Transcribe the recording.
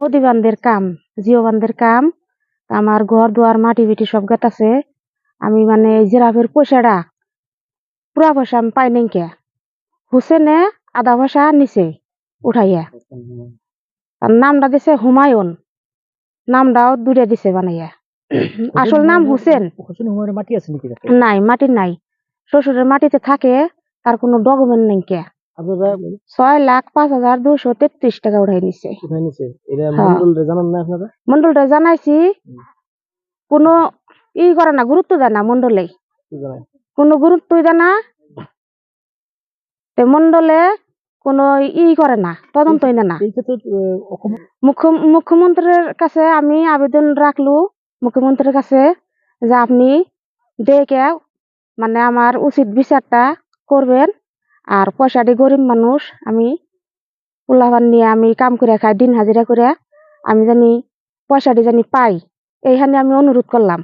নদী বান্ধের কাম, জিও বান্ধের কাম। আমার ঘর দুয়ার মাটি বিটি সব গাতাছে। আমি মানে জিরাফের পয়সাটা পুরা পয়সা আমি পাই নাই কে। হুসেনে আধা পয়সা নিছে উঠাইয়া। তার নামটা দিছে হুমায়ুন, নামটাও দূরে দিছে বানাইয়া। আসল নাম হুসেন। মাটি আছে নাকি? নাই, মাটি নাই। শ্বশুরের মাটিতে থাকে, তার কোনো ডকুমেন্ট নেই কে। 6,05,233 টাকা উঠাই নিছে। মন্ডলটা জানাইছি, কোনো করে না, গুরুত্ব দেয় না মন্ডলে, কোনো গুরুত্বই দেয় না। মন্ডলে কোনো করে না, তদন্তই না। মুখ্যমন্ত্রীর কাছে আমি আবেদন রাখলু, মুখ্যমন্ত্রীর কাছে, যে আপনি দেখে মানে আমার উচিত বিচারটা করবেন। আর পয়সাটি গরিব মানুষ, আমি পোলাপান নিয়ে আমি কাম করে খাই, দিন হাজিরা করে, আমি জানি পয়সাটি জানি পাই, এইখানে আমি অনুরোধ করলাম।